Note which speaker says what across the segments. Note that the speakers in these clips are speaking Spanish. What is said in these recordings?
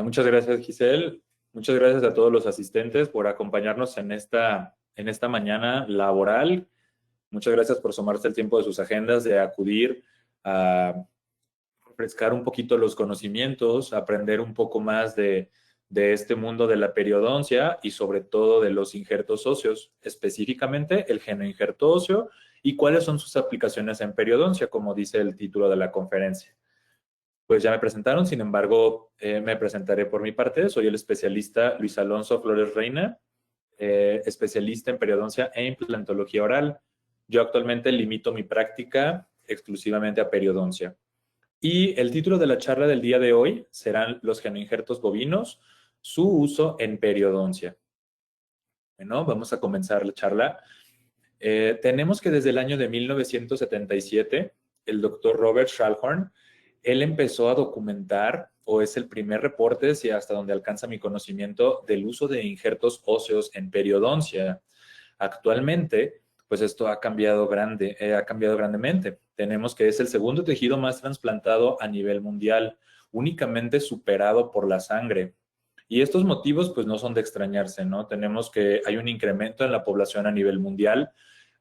Speaker 1: Muchas gracias, Giselle. Muchas gracias a todos los asistentes por acompañarnos en esta mañana laboral. Muchas gracias por sumarse el tiempo de sus agendas, de acudir a refrescar un poquito los conocimientos, aprender un poco más de este mundo de la periodoncia y sobre todo de los injertos óseos, específicamente el genoinjerto óseo y cuáles son sus aplicaciones en periodoncia, como dice el título de la conferencia. Pues ya me presentaron, sin embargo, me presentaré por mi parte. Soy el especialista Luis Alonso Flores Reina, especialista en periodoncia e implantología oral. Yo actualmente limito mi práctica exclusivamente a periodoncia. Y el título de la charla del día de hoy serán los genoinjertos bovinos, su uso en periodoncia. Bueno, vamos a comenzar la charla. Tenemos que desde el año de 1977, el doctor Robert Schallhorn, él empezó a documentar, o es el primer reporte, si hasta donde alcanza mi conocimiento, del uso de injertos óseos en periodoncia. Actualmente, pues esto ha cambiado grandemente. Tenemos que es el segundo tejido más trasplantado a nivel mundial, únicamente superado por la sangre. Y estos motivos, pues no son de extrañarse, ¿no? Tenemos que hay un incremento en la población a nivel mundial,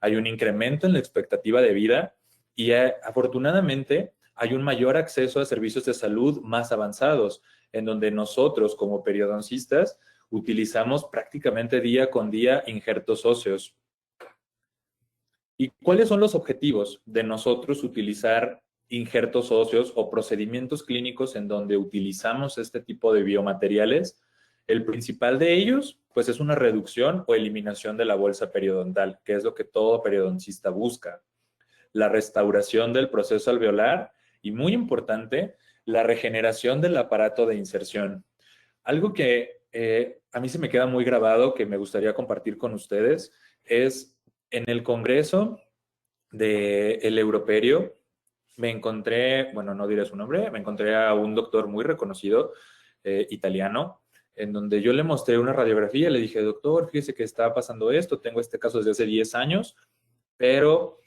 Speaker 1: hay un incremento en la expectativa de vida y afortunadamente hay un mayor acceso a servicios de salud más avanzados, en donde nosotros como periodoncistas utilizamos prácticamente día con día injertos óseos. ¿Y cuáles son los objetivos de nosotros utilizar injertos óseos o procedimientos clínicos en donde utilizamos este tipo de biomateriales? El principal de ellos, pues es una reducción o eliminación de la bolsa periodontal, que es lo que todo periodoncista busca. La restauración del proceso alveolar y, muy importante, la regeneración del aparato de inserción. Algo que a mí se me queda muy grabado, que me gustaría compartir con ustedes, es en el Congreso del Europerio, me encontré, bueno, no diré su nombre, me encontré a un doctor muy reconocido, italiano, en donde yo le mostré una radiografía, le dije, doctor, fíjese que está pasando esto, tengo este caso desde hace 10 años, pero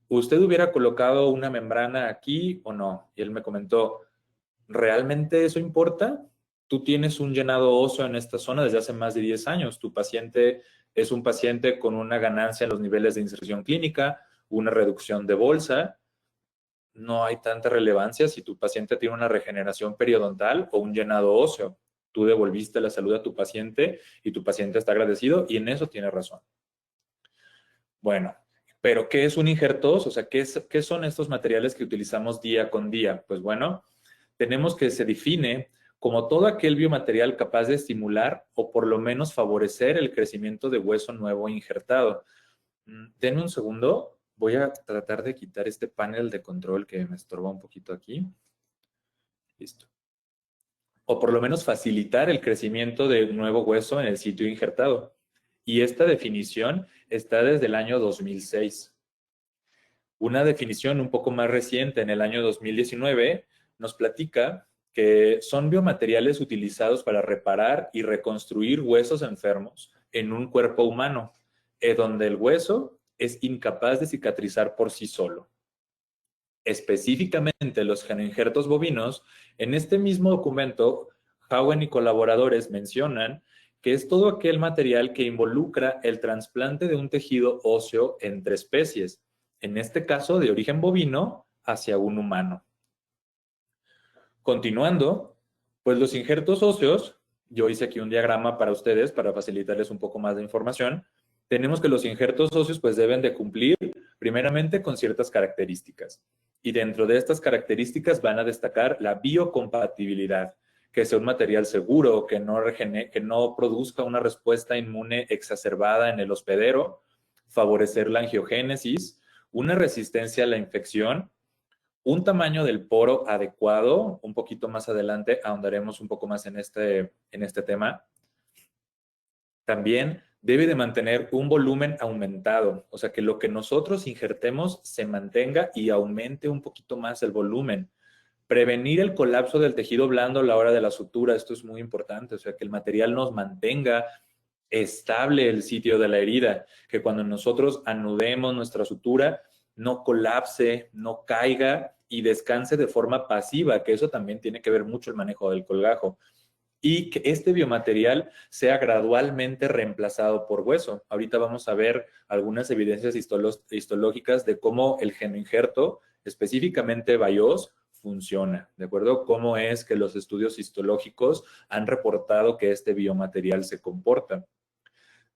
Speaker 1: ¿usted hubiera colocado una membrana aquí o no? Y él me comentó, ¿realmente eso importa? Tú tienes un llenado óseo en esta zona desde hace más de 10 años. Tu paciente es un paciente con una ganancia en los niveles de inserción clínica, una reducción de bolsa. No hay tanta relevancia si tu paciente tiene una regeneración periodontal o un llenado óseo. Tú devolviste la salud a tu paciente y tu paciente está agradecido y en eso tiene razón. Bueno, pero ¿qué es un injerto óseo? O sea, ¿qué son estos materiales que utilizamos día con día? Pues bueno, tenemos que se define como todo aquel biomaterial capaz de estimular o por lo menos favorecer el crecimiento de hueso nuevo injertado. Denme un segundo, voy a tratar de quitar este panel de control que me estorba un poquito aquí. Listo. O por lo menos facilitar el crecimiento de nuevo hueso en el sitio injertado. Y esta definición está desde el año 2006. Una definición un poco más reciente, en el año 2019, nos platica que son biomateriales utilizados para reparar y reconstruir huesos enfermos en un cuerpo humano, donde el hueso es incapaz de cicatrizar por sí solo. Específicamente los genoinjertos bovinos, en este mismo documento, Howen y colaboradores mencionan que es todo aquel material que involucra el trasplante de un tejido óseo entre especies, en este caso de origen bovino hacia un humano. Continuando, pues los injertos óseos, yo hice aquí un diagrama para ustedes para facilitarles un poco más de información. Tenemos que los injertos óseos pues deben de cumplir primeramente con ciertas características. Y dentro de estas características van a destacar la biocompatibilidad, que sea un material seguro, que no produzca una respuesta inmune exacerbada en el hospedero, favorecer la angiogénesis, una resistencia a la infección, un tamaño del poro adecuado. Un poquito más adelante ahondaremos un poco más en este tema. También debe de mantener un volumen aumentado, o sea, que lo que nosotros injertemos se mantenga y aumente un poquito más el volumen. Prevenir el colapso del tejido blando a la hora de la sutura, esto es muy importante, o sea, que el material nos mantenga estable el sitio de la herida, que cuando nosotros anudemos nuestra sutura no colapse, no caiga y descanse de forma pasiva, que eso también tiene que ver mucho el manejo del colgajo. y que este biomaterial sea gradualmente reemplazado por hueso. Ahorita vamos a ver algunas evidencias histológicas de cómo el genoinjerto, específicamente BIOS, funciona, ¿de acuerdo? Cómo es que los estudios histológicos han reportado que este biomaterial se comporta.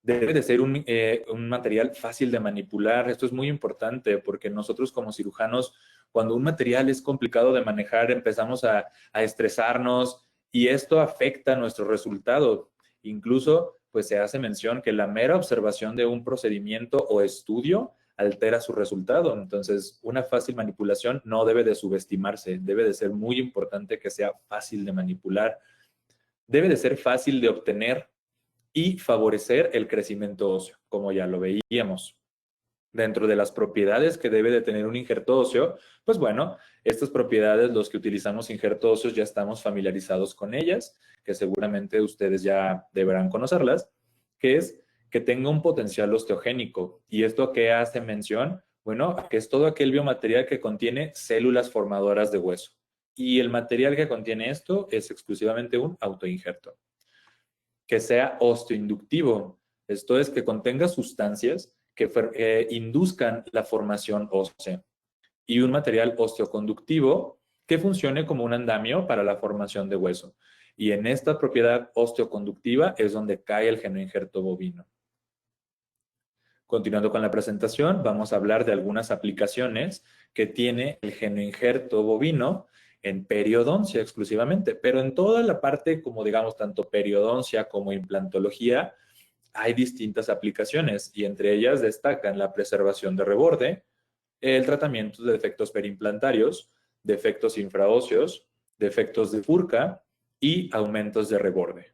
Speaker 1: Debe de ser un material fácil de manipular. Esto es muy importante porque nosotros como cirujanos, cuando un material es complicado de manejar, empezamos a estresarnos y esto afecta nuestro resultado. Incluso, pues se hace mención que la mera observación de un procedimiento o estudio altera su resultado. Entonces, una fácil manipulación no debe de subestimarse, debe de ser muy importante que sea fácil de manipular, debe de ser fácil de obtener y favorecer el crecimiento óseo, como ya lo veíamos. Dentro de las propiedades que debe de tener un injerto óseo, pues bueno, estas propiedades, los que utilizamos injerto óseos, ya estamos familiarizados con ellas, que seguramente ustedes ya deberán conocerlas, que es que tenga un potencial osteogénico. ¿Y esto a qué hace mención? Bueno, que es todo aquel biomaterial que contiene células formadoras de hueso. Y el material que contiene esto es exclusivamente un autoinjerto. Que sea osteoinductivo, esto es que contenga sustancias que induzcan la formación ósea, y un material osteoconductivo que funcione como un andamio para la formación de hueso. Y en esta propiedad osteoconductiva es donde cae el genoinjerto bovino. Continuando con la presentación, vamos a hablar de algunas aplicaciones que tiene el genoinjerto bovino en periodoncia exclusivamente, pero en toda la parte, como digamos, tanto periodoncia como implantología, hay distintas aplicaciones y entre ellas destacan la preservación de reborde, el tratamiento de defectos perimplantarios, defectos infraóseos, defectos de Furca y aumentos de reborde.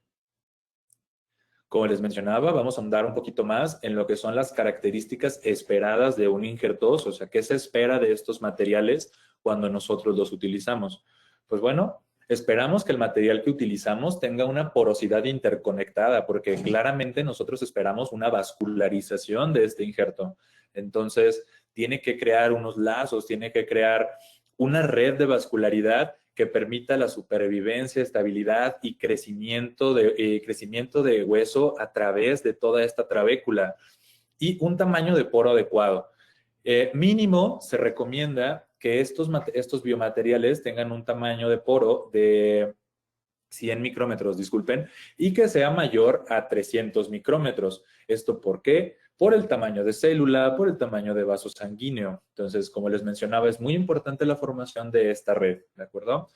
Speaker 1: Como les mencionaba, vamos a andar un poquito más en lo que son las características esperadas de un injerto óseo, o sea, ¿qué se espera de estos materiales cuando nosotros los utilizamos? Pues bueno, esperamos que el material que utilizamos tenga una porosidad interconectada, porque claramente nosotros esperamos una vascularización de este injerto. Entonces, tiene que crear unos lazos, tiene que crear una red de vascularidad que permita la supervivencia, estabilidad y crecimiento de hueso a través de toda esta trabécula y un tamaño de poro adecuado. Mínimo se recomienda que estos biomateriales tengan un tamaño de poro de 100 micrómetros, disculpen, y que sea mayor a 300 micrómetros. ¿Esto por qué? Por el tamaño de célula, por el tamaño de vaso sanguíneo. Entonces, como les mencionaba, es muy importante la formación de esta red, ¿de acuerdo?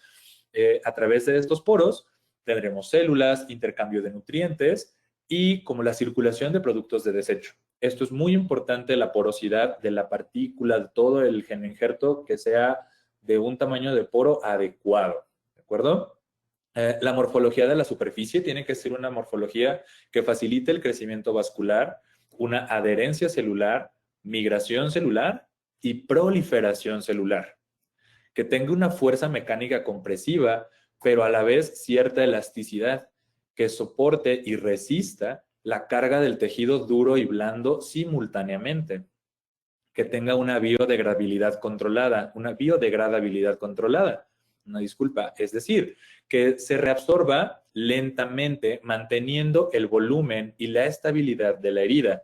Speaker 1: A través de estos poros tendremos células, intercambio de nutrientes y como la circulación de productos de desecho. Esto es muy importante, la porosidad de la partícula, de todo el genoinjerto, que sea de un tamaño de poro adecuado, ¿de acuerdo? La morfología de la superficie tiene que ser una morfología que facilite el crecimiento vascular, una adherencia celular, migración celular y proliferación celular. Que tenga una fuerza mecánica compresiva, pero a la vez cierta elasticidad, que soporte y resista la carga del tejido duro y blando simultáneamente. Que tenga una biodegradabilidad controlada, una disculpa, es decir, que se reabsorba lentamente manteniendo el volumen y la estabilidad de la herida.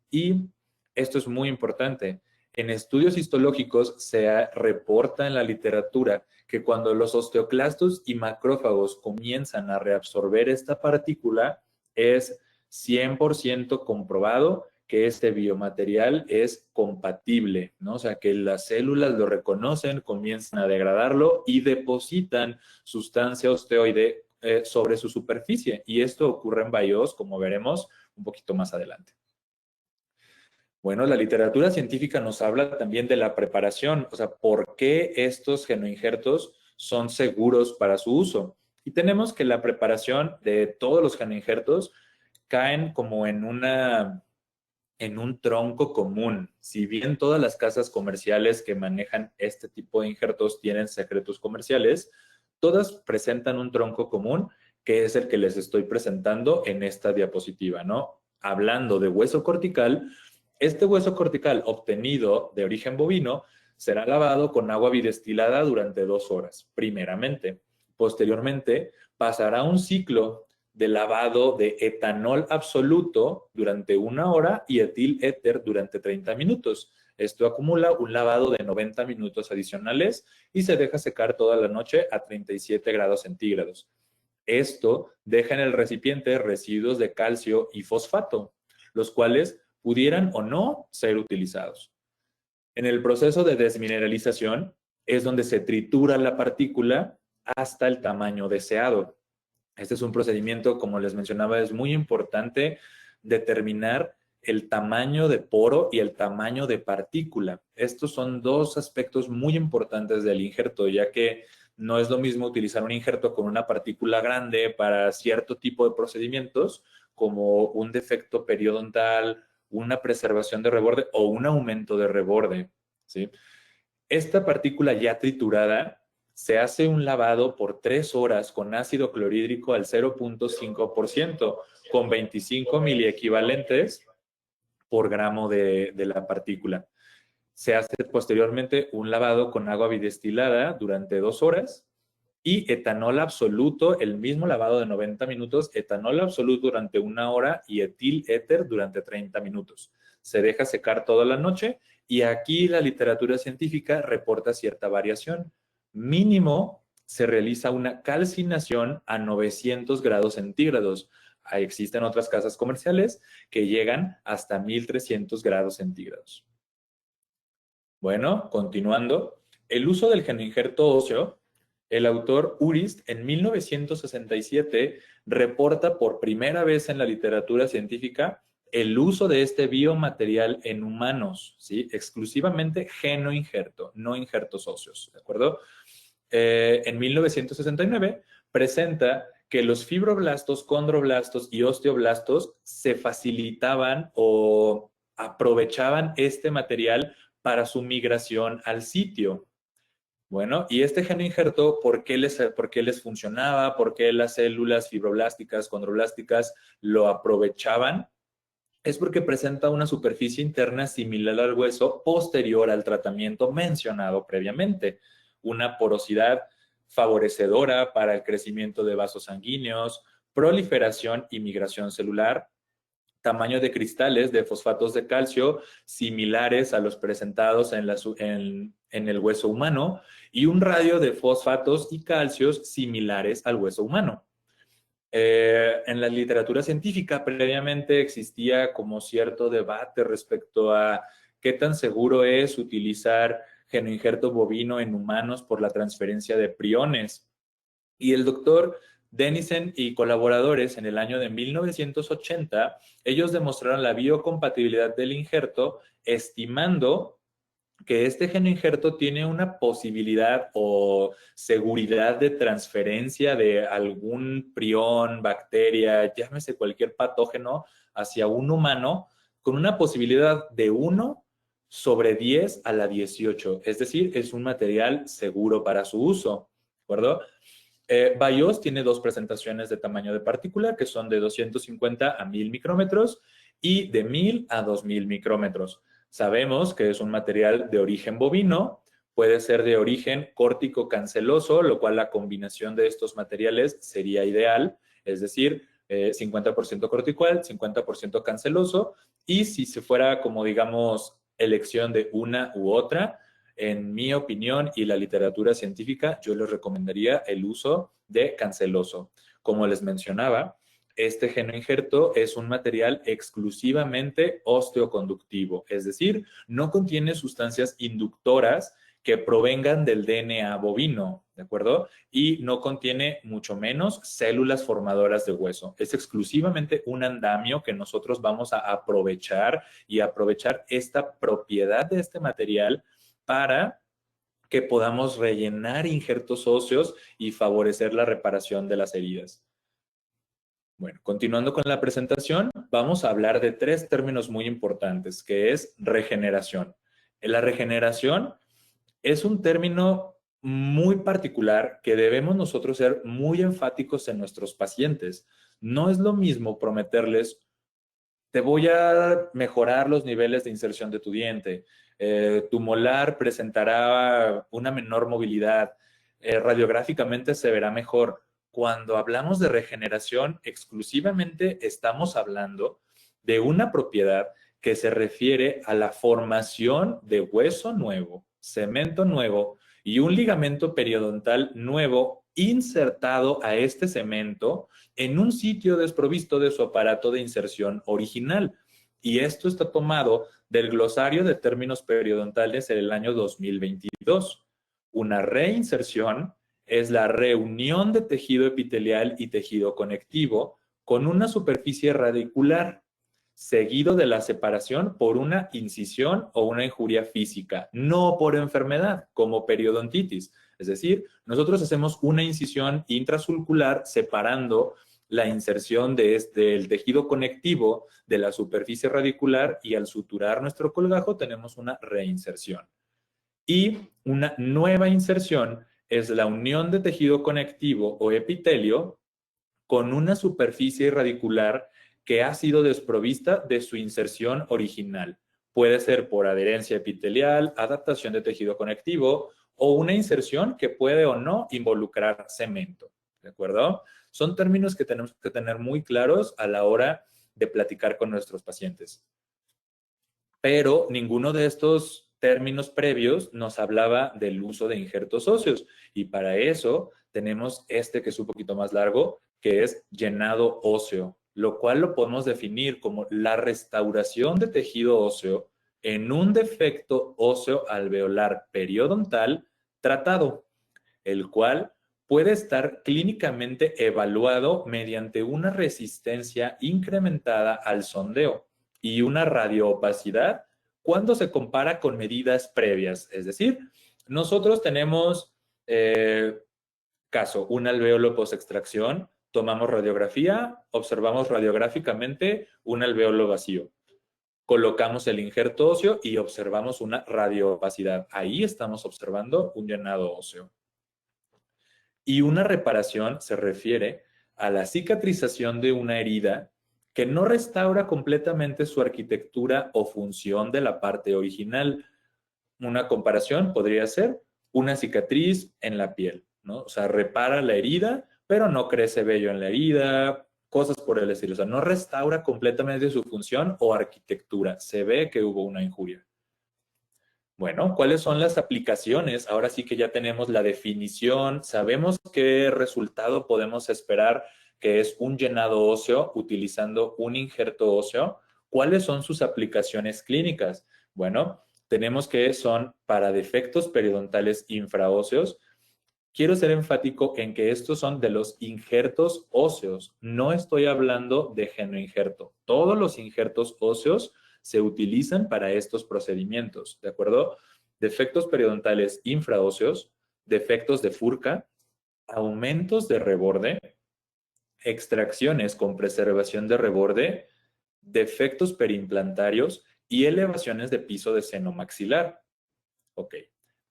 Speaker 1: Y esto es muy importante. En estudios histológicos se reporta en la literatura que cuando los osteoclastos y macrófagos comienzan a reabsorber esta partícula, es 100% comprobado que este biomaterial es compatible, ¿no? O sea, que las células lo reconocen, comienzan a degradarlo y depositan sustancia osteoide sobre su superficie. Y esto ocurre en BIOS, como veremos un poquito más adelante. Bueno, la literatura científica nos habla también de la preparación, o sea, por qué estos genoinjertos son seguros para su uso. Y tenemos que la preparación de todos los genoinjertos caen como en un tronco común. Si bien todas las casas comerciales que manejan este tipo de injertos tienen secretos comerciales, todas presentan un tronco común que es el que les estoy presentando en esta diapositiva, ¿no? Hablando de hueso cortical, este hueso cortical obtenido de origen bovino será lavado con agua bidestilada durante 2 horas, primeramente. Posteriormente, pasará un ciclo de lavado de etanol absoluto durante 1 hora y etil éter durante 30 minutos. Esto acumula un lavado de 90 minutos adicionales y se deja secar toda la noche a 37 grados centígrados. Esto deja en el recipiente residuos de calcio y fosfato, los cuales pudieran o no ser utilizados. En el proceso de desmineralización es donde se tritura la partícula hasta el tamaño deseado. Este es un procedimiento, como les mencionaba, es muy importante determinar el tamaño de poro y el tamaño de partícula. Estos son dos aspectos muy importantes del injerto, ya que no es lo mismo utilizar un injerto con una partícula grande para cierto tipo de procedimientos, como un defecto periodontal, una preservación de reborde o un aumento de reborde, ¿sí? Esta partícula ya triturada se hace un lavado por 3 horas con ácido clorhídrico al 0.5%, con 25 miliequivalentes por gramo de la partícula. Se hace posteriormente un lavado con agua bidestilada durante 2 horas y etanol absoluto, el mismo lavado de 90 minutos, etanol absoluto durante 1 hora y etil éter durante 30 minutos. Se deja secar toda la noche y aquí la literatura científica reporta cierta variación. Mínimo se realiza una calcinación a 900 grados centígrados. Existen otras casas comerciales que llegan hasta 1300 grados centígrados. Bueno, continuando, el uso del genoinjerto óseo, el autor Urist en 1967 reporta por primera vez en la literatura científica el uso de este biomaterial en humanos, ¿sí? Exclusivamente genoinjerto, no injertos óseos, ¿de acuerdo? En 1969 presenta que los fibroblastos, condroblastos y osteoblastos se facilitaban o aprovechaban este material para su migración al sitio. Bueno, y este genoinjerto, ¿por qué les funcionaba? ¿Por qué las células fibroblásticas, condroblásticas lo aprovechaban? Es porque presenta una superficie interna similar al hueso posterior al tratamiento mencionado previamente, una porosidad favorecedora para el crecimiento de vasos sanguíneos, proliferación y migración celular, tamaño de cristales de fosfatos de calcio similares a los presentados en el hueso humano y un radio de fosfatos y calcios similares al hueso humano. En la literatura científica previamente existía como cierto debate respecto a qué tan seguro es utilizar genoinjerto bovino en humanos por la transferencia de priones. Y el doctor Dennison y colaboradores en el año de 1980, ellos demostraron la biocompatibilidad del injerto, estimando que este genoinjerto tiene una posibilidad o seguridad de transferencia de algún prión, bacteria, llámese cualquier patógeno, hacia un humano, con una posibilidad de 1/10 a la 18. Es decir, es un material seguro para su uso, ¿de acuerdo? BIOS tiene dos presentaciones de tamaño de partícula, que son de 250 a 1000 micrómetros y de 1000 a 2000 micrómetros. Sabemos que es un material de origen bovino, puede ser de origen córtico canceloso, lo cual la combinación de estos materiales sería ideal, es decir, 50% cortical, 50% canceloso, y si se fuera como digamos elección de una u otra, en mi opinión y la literatura científica, yo les recomendaría el uso de canceloso. Como les mencionaba, este genoinjerto es un material exclusivamente osteoconductivo, es decir, no contiene sustancias inductoras que provengan del DNA bovino, ¿de acuerdo? Y no contiene mucho menos células formadoras de hueso. Es exclusivamente un andamio que nosotros vamos a aprovechar y aprovechar esta propiedad de este material para que podamos rellenar injertos óseos y favorecer la reparación de las heridas. Bueno, continuando con la presentación, vamos a hablar de 3 términos muy importantes, que es regeneración. La regeneración es un término muy particular que debemos nosotros ser muy enfáticos en nuestros pacientes. No es lo mismo prometerles te voy a mejorar los niveles de inserción de tu diente. Tu molar presentará una menor movilidad. Radiográficamente se verá mejor. cuando hablamos de regeneración, exclusivamente estamos hablando de una propiedad que se refiere a la formación de hueso nuevo, cemento nuevo y un ligamento periodontal nuevo insertado a este cemento en un sitio desprovisto de su aparato de inserción original. Y esto está tomado del glosario de términos periodontales en el año 2022. Una reinserción es la reunión de tejido epitelial y tejido conectivo con una superficie radicular, seguido de la separación por una incisión o una injuria física, no por enfermedad, como periodontitis. Es decir, nosotros hacemos una incisión intrasulcular separando la inserción del tejido conectivo de la superficie radicular y al suturar nuestro colgajo tenemos una reinserción. Y una nueva inserción es la unión de tejido conectivo o epitelio con una superficie radicular que ha sido desprovista de su inserción original. Puede ser por adherencia epitelial, adaptación de tejido conectivo o una inserción que puede o no involucrar cemento. ¿De acuerdo? Son términos que tenemos que tener muy claros a la hora de platicar con nuestros pacientes. Pero ninguno de estos términos previos nos hablaba del uso de injertos óseos. Y para eso tenemos este que es un poquito más largo, que es llenado óseo, lo cual lo podemos definir como la restauración de tejido óseo en un defecto óseo alveolar periodontal tratado, el cual puede estar clínicamente evaluado mediante una resistencia incrementada al sondeo y una radioopacidad cuando se compara con medidas previas. Es decir, nosotros tenemos caso, un alveolo post-extracción, tomamos radiografía, observamos radiográficamente un alveolo vacío. Colocamos el injerto óseo y observamos una radioopacidad. Ahí estamos observando un llenado óseo. Y una reparación se refiere a la cicatrización de una herida que no restaura completamente su arquitectura o función de la parte original. Una comparación podría ser una cicatriz en la piel, ¿no? O sea, repara la herida, pero no crece vello en la herida, cosas por el estilo. O sea, no restaura completamente su función o arquitectura. Se ve que hubo una injuria. Bueno, ¿cuáles son las aplicaciones? Ahora sí que ya tenemos la definición, sabemos qué resultado podemos esperar, que es un llenado óseo utilizando un injerto óseo. ¿Cuáles son sus aplicaciones clínicas? Bueno, tenemos que son para defectos periodontales infraóseos. Quiero ser enfático en que estos son de los injertos óseos. No estoy hablando de genoinjerto. Todos los injertos óseos se utilizan para estos procedimientos, ¿de acuerdo? Defectos periodontales infraóseos, defectos de furca, aumentos de reborde, extracciones con preservación de reborde, defectos periimplantarios y elevaciones de piso de seno maxilar. Ok,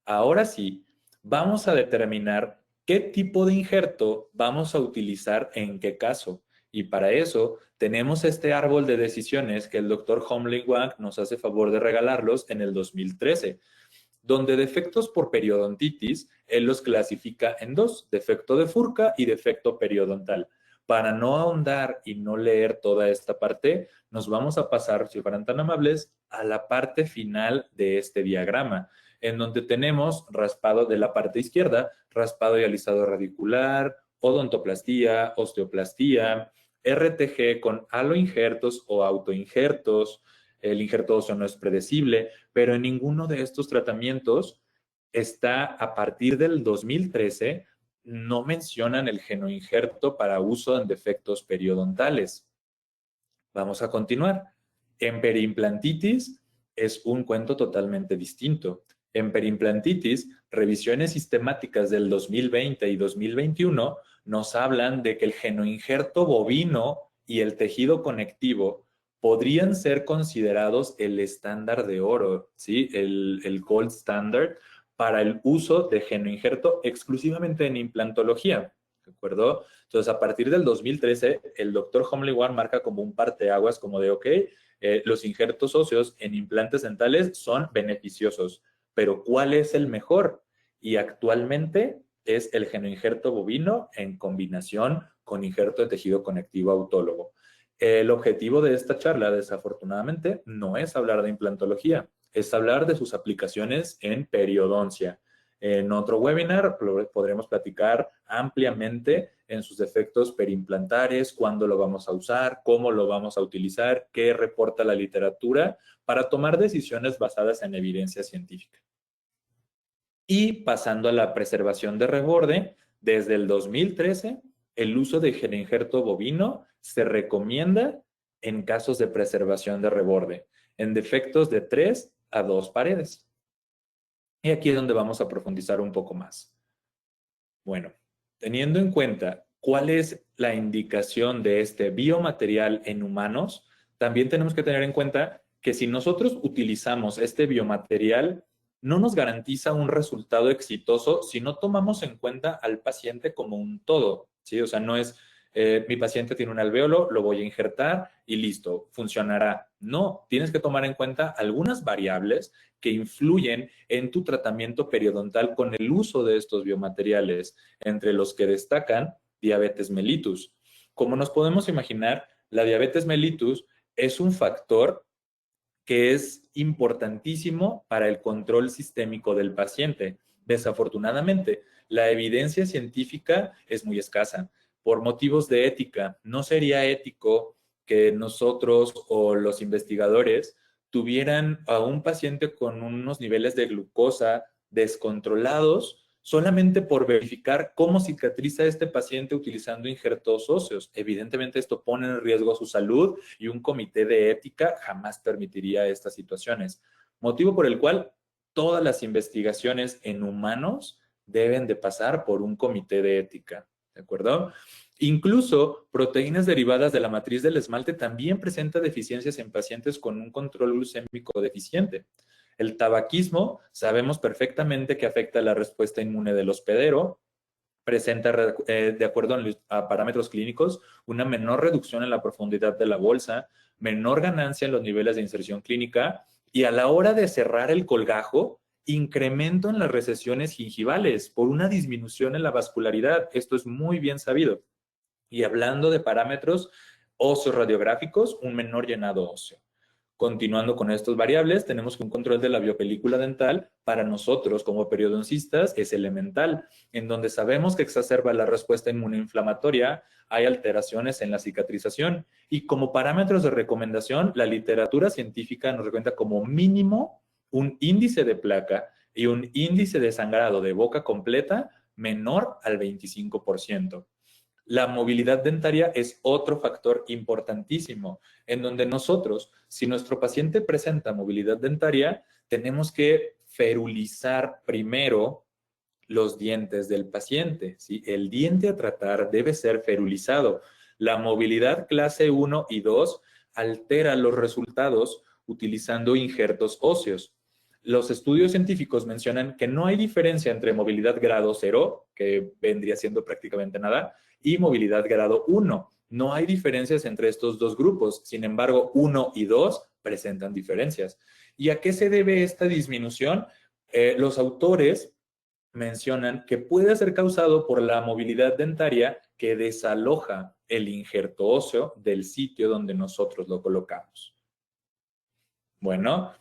Speaker 1: ahora sí, vamos a determinar qué tipo de injerto vamos a utilizar en qué caso. Y para eso tenemos este árbol de decisiones que el doctor Homling Wang nos hace favor de regalarlos en el 2013, donde defectos por periodontitis, él los clasifica en dos, defecto de Furca y defecto periodontal. Para no ahondar y no leer toda esta parte, nos vamos a pasar, si fueran tan amables, a la parte final de este diagrama, en donde tenemos raspado de la parte izquierda, raspado y alisado radicular, odontoplastía, osteoplastía, RTG con aloinjertos o autoinjertos. El injerto óseo no es predecible, pero en ninguno de estos tratamientos está a partir del 2013, no mencionan el genoinjerto para uso en defectos periodontales. Vamos a continuar. En periimplantitis es un cuento totalmente distinto. En periimplantitis, revisiones sistemáticas del 2020 y 2021 nos hablan de que el genoinjerto bovino y el tejido conectivo podrían ser considerados el estándar de oro, ¿sí? El gold standard para el uso de genoinjerto exclusivamente en implantología, ¿de acuerdo? Entonces, a partir del 2013, el doctor Homling Wang marca como un parteaguas, como de, ok, los injertos óseos en implantes dentales son beneficiosos, pero ¿cuál es el mejor? Y actualmente es el genoinjerto bovino en combinación con injerto de tejido conectivo autólogo. El objetivo de esta charla, desafortunadamente, no es hablar de implantología, es hablar de sus aplicaciones en periodoncia. En otro webinar podremos platicar ampliamente en sus efectos perimplantares, cuándo lo vamos a usar, cómo lo vamos a utilizar, qué reporta la literatura para tomar decisiones basadas en evidencia científica. Y pasando a la preservación de reborde, desde el 2013, el uso de genoinjerto bovino se recomienda en casos de preservación de reborde, en defectos de 3 a 2 paredes. Y aquí es donde vamos a profundizar un poco más. Bueno, teniendo en cuenta cuál es la indicación de este biomaterial en humanos, también tenemos que tener en cuenta que si nosotros utilizamos este biomaterial, no nos garantiza un resultado exitoso si no tomamos en cuenta al paciente como un todo, ¿sí? O sea, no es, mi paciente tiene un alvéolo, lo voy a injertar y listo, funcionará. No, tienes que tomar en cuenta algunas variables que influyen en tu tratamiento periodontal con el uso de estos biomateriales, entre los que destacan diabetes mellitus. Como nos podemos imaginar, la diabetes mellitus es un factor que es importantísimo para el control sistémico del paciente. Desafortunadamente, la evidencia científica es muy escasa. Por motivos de ética, no sería ético que nosotros o los investigadores tuvieran a un paciente con unos niveles de glucosa descontrolados solamente por verificar cómo cicatriza este paciente utilizando injertos óseos. Evidentemente esto pone en riesgo su salud y un comité de ética jamás permitiría estas situaciones. Motivo por el cual todas las investigaciones en humanos deben de pasar por un comité de ética, ¿de acuerdo? Incluso proteínas derivadas de la matriz del esmalte también presenta deficiencias en pacientes con un control glucémico deficiente. El tabaquismo sabemos perfectamente que afecta la respuesta inmune del hospedero, presenta, de acuerdo a parámetros clínicos, una menor reducción en la profundidad de la bolsa, menor ganancia en los niveles de inserción clínica y a la hora de cerrar el colgajo, incremento en las recesiones gingivales por una disminución en la vascularidad. Esto es muy bien sabido. Y hablando de parámetros óseos radiográficos, un menor llenado óseo. Continuando con estas variables, tenemos que un control de la biopelícula dental para nosotros como periodoncistas es elemental, en donde sabemos que exacerba la respuesta inmunoinflamatoria, hay alteraciones en la cicatrización y como parámetros de recomendación, la literatura científica nos recomienda como mínimo un índice de placa y un índice de sangrado de boca completa menor al 25%. La movilidad dentaria es otro factor importantísimo, en donde nosotros, si nuestro paciente presenta movilidad dentaria, tenemos que ferulizar primero los dientes del paciente, ¿sí? El diente a tratar debe ser ferulizado. La movilidad clase 1 y 2 altera los resultados utilizando injertos óseos. Los estudios científicos mencionan que no hay diferencia entre movilidad grado 0, que vendría siendo prácticamente nada, y movilidad grado 1. No hay diferencias entre estos dos grupos. Sin embargo, 1 y 2 presentan diferencias. ¿Y a qué se debe esta disminución? Los autores mencionan que puede ser causado por la movilidad dentaria que desaloja el injerto óseo del sitio donde nosotros lo colocamos. Bueno,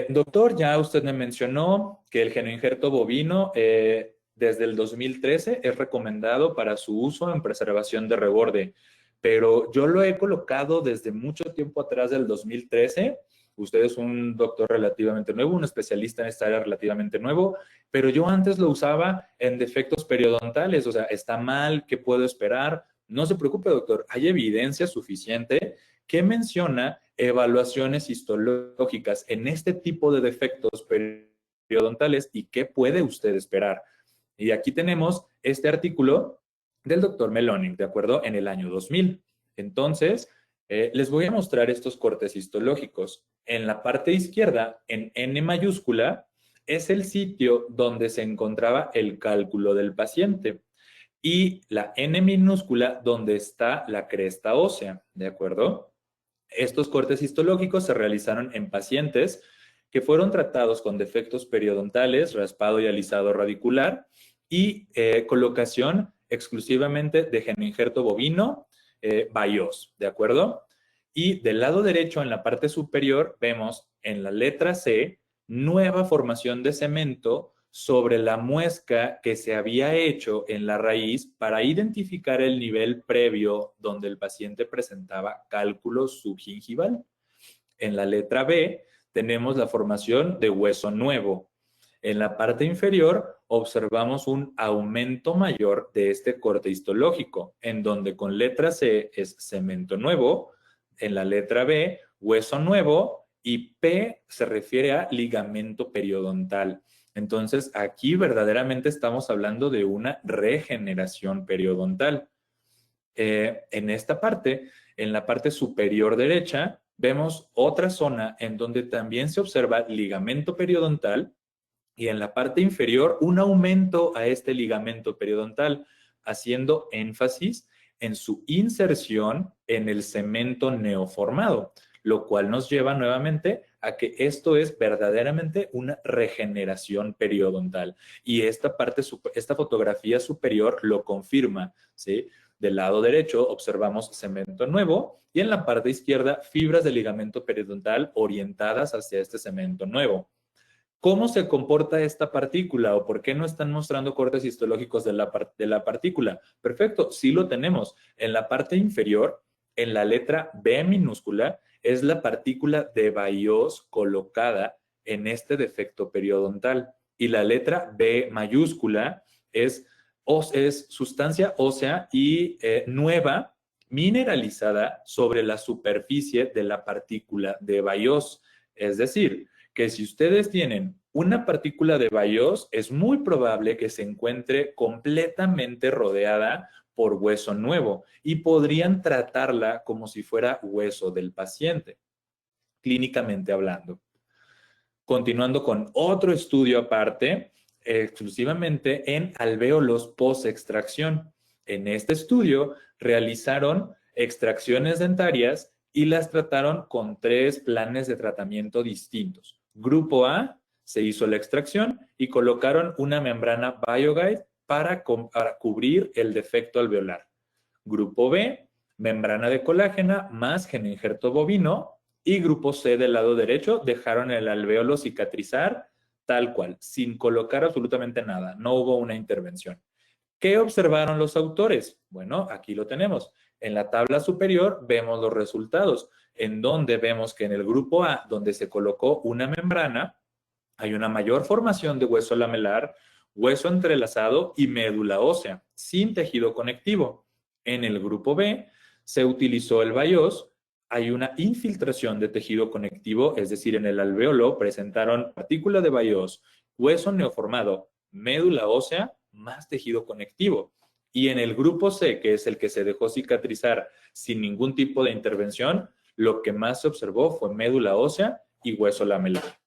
Speaker 1: doctor, ya usted me mencionó que el genoinjerto bovino desde el 2013 es recomendado para su uso en preservación de reborde, pero yo lo he colocado desde mucho tiempo atrás del 2013. Usted es un doctor relativamente nuevo, un especialista en esta área relativamente nuevo, pero yo antes lo usaba en defectos periodontales, o sea, está mal, ¿qué puedo esperar? No se preocupe, doctor, hay evidencia suficiente que menciona evaluaciones histológicas en este tipo de defectos periodontales y qué puede usted esperar. Y aquí tenemos este artículo del doctor Melonic, ¿de acuerdo? En el año 2000. Entonces, les voy a mostrar estos cortes histológicos. En la parte izquierda, en N mayúscula, es el sitio donde se encontraba el cálculo del paciente. Y la N minúscula, donde está la cresta ósea, ¿de acuerdo? Estos cortes histológicos se realizaron en pacientes que fueron tratados con defectos periodontales, raspado y alisado radicular, y colocación exclusivamente de geningerto bovino BIOS, ¿de acuerdo? Y del lado derecho, en la parte superior, vemos en la letra C, nueva formación de cemento sobre la muesca que se había hecho en la raíz para identificar el nivel previo donde el paciente presentaba cálculo subgingival. En la letra B tenemos la formación de hueso nuevo. En la parte inferior observamos un aumento mayor de este corte histológico, en donde con letra C es cemento nuevo, en la letra B hueso nuevo y P se refiere a ligamento periodontal. Entonces, aquí verdaderamente estamos hablando de una regeneración periodontal. En esta parte, en la parte superior derecha, vemos otra zona en donde también se observa ligamento periodontal y en la parte inferior un aumento a este ligamento periodontal, haciendo énfasis en su inserción en el cemento neoformado, lo cual nos lleva nuevamente a que esto es verdaderamente una regeneración periodontal. Y esta parte, esta fotografía superior lo confirma, ¿sí? Del lado derecho observamos cemento nuevo y en la parte izquierda fibras de ligamento periodontal orientadas hacia este cemento nuevo. ¿Cómo se comporta esta partícula o por qué no están mostrando cortes histológicos de la partícula? Perfecto, sí lo tenemos. En la parte inferior, en la letra B minúscula, es la partícula de BIOS colocada en este defecto periodontal. Y la letra B mayúscula es sustancia ósea y nueva, mineralizada sobre la superficie de la partícula de BIOS. Es decir, que si ustedes tienen una partícula de BIOS, es muy probable que se encuentre completamente rodeada por hueso nuevo y podrían tratarla como si fuera hueso del paciente, clínicamente hablando. Continuando con otro estudio aparte, exclusivamente en alvéolos post-extracción. En este estudio realizaron extracciones dentarias y las trataron con 3 planes de tratamiento distintos. Grupo A, se hizo la extracción y colocaron una membrana BioGuide para cubrir el defecto alveolar. Grupo B, membrana de colágena más geningerto bovino. Y grupo C del lado derecho dejaron el alvéolo cicatrizar tal cual, sin colocar absolutamente nada. No hubo una intervención. ¿Qué observaron los autores? Bueno, aquí lo tenemos. En la tabla superior vemos los resultados, en donde vemos que en el grupo A, donde se colocó una membrana, hay una mayor formación de hueso lamelar, hueso entrelazado y médula ósea, sin tejido conectivo. En el grupo B se utilizó el BIOS, hay una infiltración de tejido conectivo, es decir, en el alvéolo presentaron partícula de BIOS, hueso neoformado, médula ósea, más tejido conectivo. Y en el grupo C, que es el que se dejó cicatrizar sin ningún tipo de intervención, lo que más se observó fue médula ósea y hueso lamelar.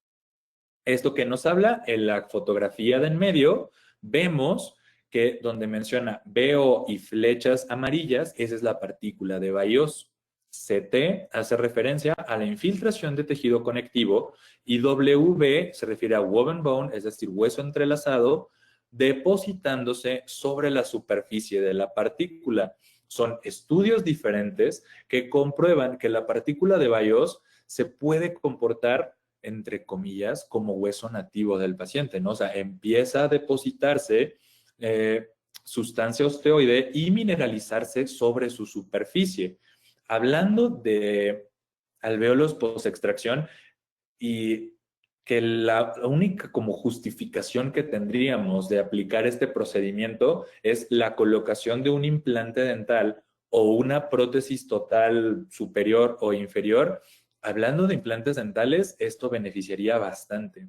Speaker 1: Esto que nos habla, en la fotografía de en medio, vemos que donde menciona BO y flechas amarillas, esa es la partícula de BIOS. CT hace referencia a la infiltración de tejido conectivo y WB se refiere a woven bone, es decir, hueso entrelazado, depositándose sobre la superficie de la partícula. Son estudios diferentes que comprueban que la partícula de BIOS se puede comportar entre comillas, como hueso nativo del paciente, ¿no? O sea, empieza a depositarse sustancia osteoide y mineralizarse sobre su superficie. Hablando de alvéolos post-extracción y que la única como justificación que tendríamos de aplicar este procedimiento es la colocación de un implante dental o una prótesis total superior o inferior. Hablando de implantes dentales, esto beneficiaría bastante.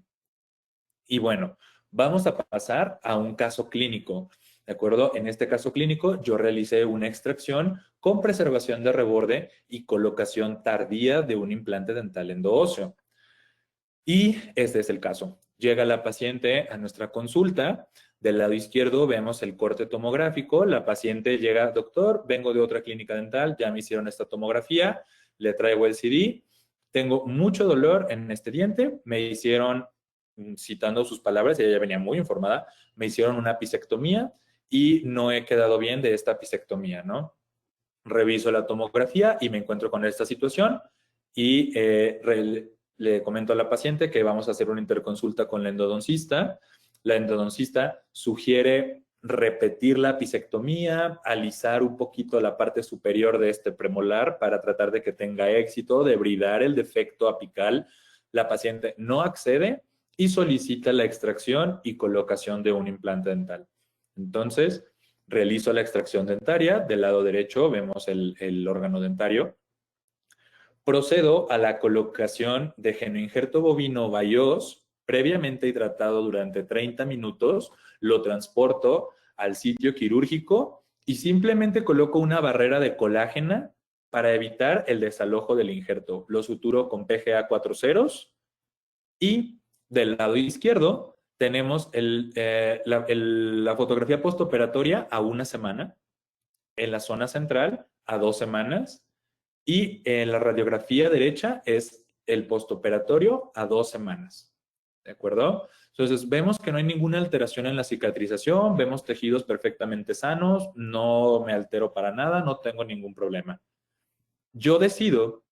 Speaker 1: Y bueno, vamos a pasar a un caso clínico. ¿De acuerdo? En este caso clínico, yo realicé una extracción con preservación de reborde y colocación tardía de un implante dental endoóseo. Y este es el caso. Llega la paciente a nuestra consulta. Del lado izquierdo vemos el corte tomográfico. La paciente llega, doctor, vengo de otra clínica dental, ya me hicieron esta tomografía, le traigo el CD. Tengo mucho dolor en este diente, me hicieron citando sus palabras, ella ya venía muy informada, me hicieron una apicectomía y no he quedado bien de esta apicectomía, ¿no? Reviso la tomografía y me encuentro con esta situación y le comento a la paciente que vamos a hacer una interconsulta con la endodoncista. La endodoncista sugiere repetir la apicectomía, alisar un poquito la parte superior de este premolar para tratar de que tenga éxito, de bridar el defecto apical. La paciente no accede y solicita la extracción y colocación de un implante dental. Entonces, realizo la extracción dentaria. Del lado derecho vemos el órgano dentario. Procedo a la colocación de genoinjerto bovino Bayós, previamente hidratado durante 30 minutos. Lo transporto al sitio quirúrgico y simplemente coloco una barrera de colágena para evitar el desalojo del injerto. Lo suturo con PGA 4 ceros y del lado izquierdo tenemos la fotografía postoperatoria a una semana, en la zona central a 2 semanas y en la radiografía derecha es el postoperatorio a 2 semanas. ¿De acuerdo? Entonces vemos que no hay ninguna alteración en la cicatrización, vemos tejidos perfectamente sanos, no me altero para nada, no tengo ningún problema. Yo decido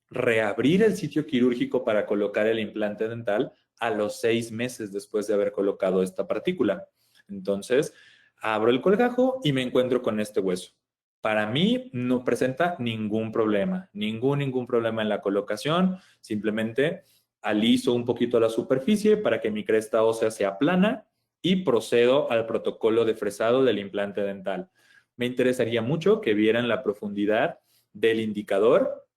Speaker 1: reabrir el sitio quirúrgico para colocar el implante dental a los 6 meses después de haber colocado esta partícula. Entonces, abro el colgajo y me encuentro con este hueso. Para mí no presenta ningún problema, ningún problema en la colocación, simplemente aliso un poquito la superficie para que mi cresta ósea sea plana y procedo al protocolo de fresado del implante dental. Me interesaría mucho que vieran la profundidad del indicador.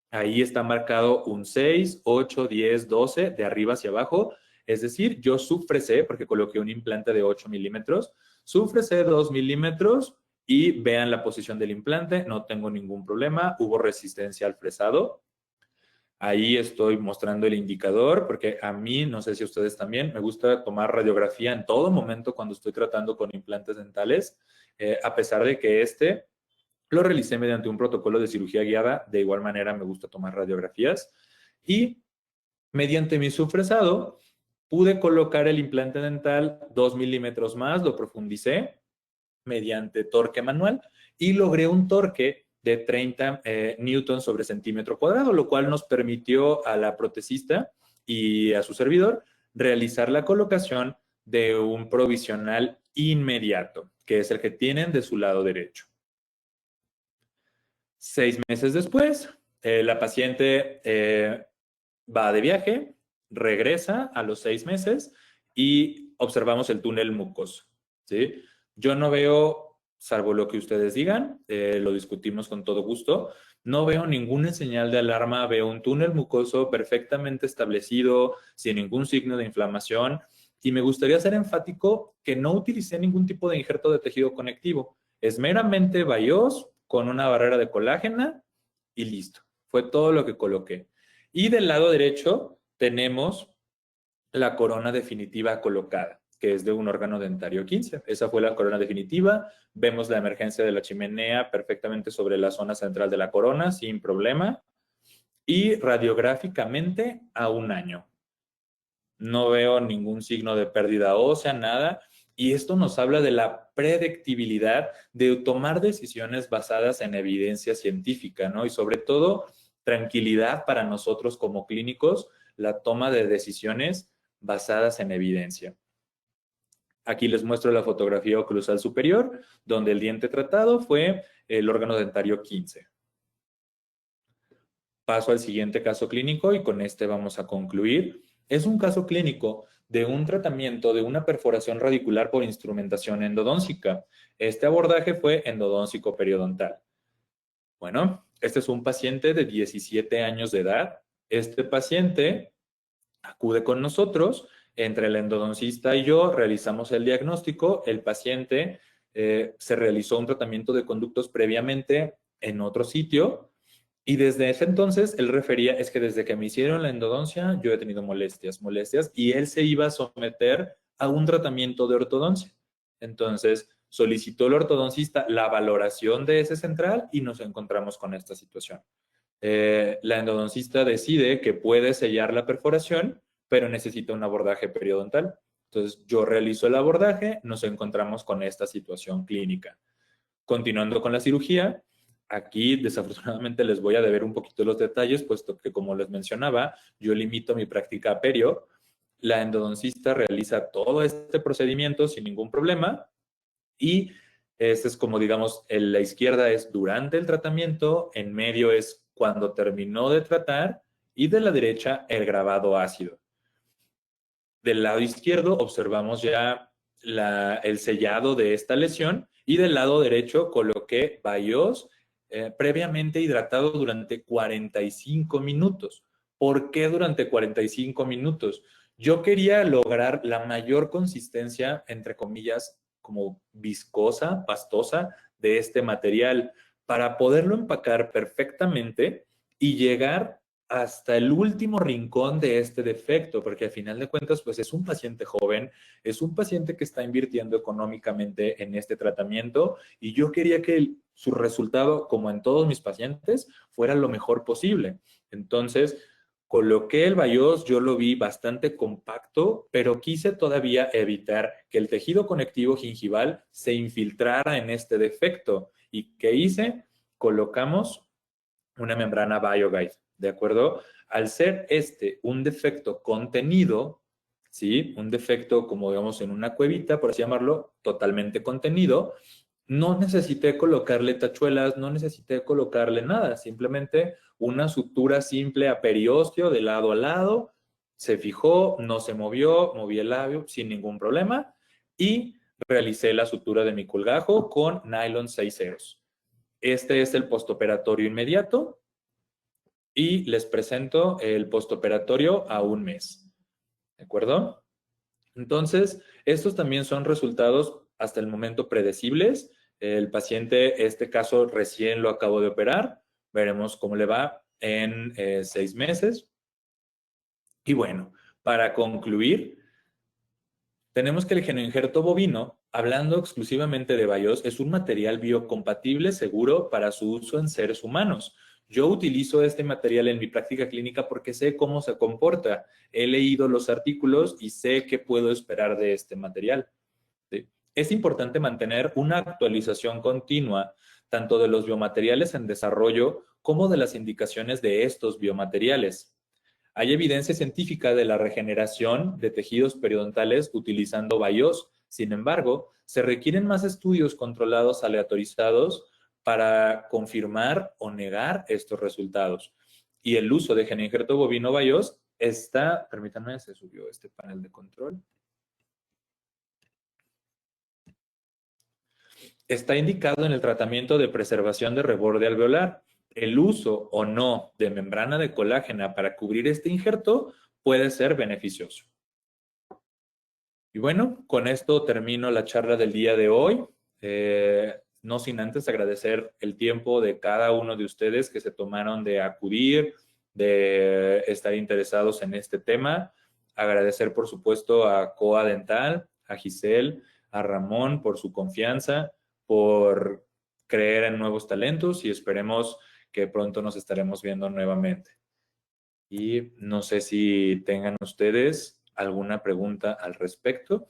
Speaker 1: Ahí está marcado un 6, 8, 10, 12, de arriba hacia abajo. Es decir, yo subfresé, porque coloqué un implante de 8 milímetros, subfresé 2 milímetros y vean la posición del implante, no tengo ningún problema, hubo resistencia al fresado. Ahí estoy mostrando el indicador, porque a mí, no sé si a ustedes también, me gusta tomar radiografía en todo momento cuando estoy tratando con implantes dentales, a pesar de que lo realicé mediante un protocolo de cirugía guiada. De igual manera, me gusta tomar radiografías. Y mediante mi subfresado, pude colocar el implante dental 2 milímetros más, lo profundicé mediante torque manual y logré un torque de 30 newtons sobre centímetro cuadrado, lo cual nos permitió a la protesista y a su servidor realizar la colocación de un provisional inmediato, que es el que tienen de su lado derecho. 6 meses después, la paciente va de viaje, regresa a los 6 meses y observamos el túnel mucoso, ¿sí? Yo no veo, salvo lo que ustedes digan, lo discutimos con todo gusto, no veo ninguna señal de alarma, veo un túnel mucoso perfectamente establecido, sin ningún signo de inflamación, y me gustaría ser enfático que no utilicé ningún tipo de injerto de tejido conectivo. Es meramente Bayós con una barrera de colágena y listo. Fue todo lo que coloqué. Y del lado derecho tenemos la corona definitiva colocada, que es de un órgano dentario 15. Esa fue la corona definitiva. Vemos la emergencia de la chimenea perfectamente sobre la zona central de la corona, sin problema. Y radiográficamente a un año. No veo ningún signo de pérdida ósea, nada. Y esto nos habla de la predictibilidad de tomar decisiones basadas en evidencia científica, ¿no? Y sobre todo, tranquilidad para nosotros como clínicos, la toma de decisiones basadas en evidencia. Aquí les muestro la fotografía oclusal superior, donde el diente tratado fue el órgano dentario 15. Paso al siguiente caso clínico y con este vamos a concluir. Es un caso clínico de un tratamiento de una perforación radicular por instrumentación endodóncica. Este abordaje fue endodóncico periodontal. Bueno, este es un paciente de 17 años de edad. Este paciente acude con nosotros, entre el endodoncista y yo realizamos el diagnóstico. El paciente se realizó un tratamiento de conductos previamente en otro sitio. Y desde ese entonces, él refería, es que desde que me hicieron la endodoncia, yo he tenido molestias, y él se iba a someter a un tratamiento de ortodoncia. Entonces, solicitó el ortodoncista la valoración de ese central y nos encontramos con esta situación. La endodoncista decide que puede sellar la perforación pero necesita un abordaje periodontal. Entonces, yo realizo el abordaje, nos encontramos con esta situación clínica. Continuando con la cirugía, aquí desafortunadamente les voy a deber un poquito los detalles, puesto que, como les mencionaba, yo limito mi práctica a perio. La endodoncista realiza todo este procedimiento sin ningún problema y este es como, digamos, en la izquierda es durante el tratamiento, en medio es cuando terminó de tratar y de la derecha el grabado ácido. Del lado izquierdo observamos ya el sellado de esta lesión y del lado derecho coloqué BIOS previamente hidratado durante 45 minutos. ¿Por qué durante 45 minutos? Yo quería lograr la mayor consistencia, entre comillas, como viscosa, pastosa de este material para poderlo empacar perfectamente y llegar hasta el último rincón de este defecto, porque al final de cuentas, pues es un paciente joven, es un paciente que está invirtiendo económicamente en este tratamiento y yo quería que su resultado, como en todos mis pacientes, fuera lo mejor posible. Entonces, coloqué el BIOS, yo lo vi bastante compacto, pero quise todavía evitar que el tejido conectivo gingival se infiltrara en este defecto. ¿Y qué hice? Colocamos una membrana BioGuide, ¿de acuerdo? Al ser este un defecto contenido, ¿sí? Un defecto como digamos en una cuevita, por así llamarlo, totalmente contenido, no necesité colocarle tachuelas, no necesité colocarle nada, simplemente una sutura simple a periósteo de lado a lado, se fijó, no se movió, moví el labio sin ningún problema y realicé la sutura de mi colgajo con nylon 6 ceros. Este es el postoperatorio inmediato y les presento el postoperatorio a un mes. ¿De acuerdo? Entonces, estos también son resultados hasta el momento predecibles. El paciente, este caso, recién lo acabo de operar. Veremos cómo le va en 6 meses. Y bueno, para concluir, tenemos que el genoinjerto bovino, hablando exclusivamente de BIOS, es un material biocompatible seguro para su uso en seres humanos. Yo utilizo este material en mi práctica clínica porque sé cómo se comporta. He leído los artículos y sé qué puedo esperar de este material. ¿Sí? Es importante mantener una actualización continua, tanto de los biomateriales en desarrollo como de las indicaciones de estos biomateriales. Hay evidencia científica de la regeneración de tejidos periodontales utilizando BIOS. Sin embargo, se requieren más estudios controlados aleatorizados para confirmar o negar estos resultados. Y el uso de genoinjerto bovino BIOS está, permítanme, se subió este panel de control. Está indicado en el tratamiento de preservación de reborde alveolar. El uso o no de membrana de colágena para cubrir este injerto puede ser beneficioso. Y bueno, con esto termino la charla del día de hoy. No sin antes agradecer el tiempo de cada uno de ustedes que se tomaron de acudir, de estar interesados en este tema. Agradecer, por supuesto, a Coa Dental, a Giselle, a Ramón por su confianza, por creer en nuevos talentos y esperemos que pronto nos estaremos viendo nuevamente. Y no sé si tengan ustedes alguna pregunta al respecto.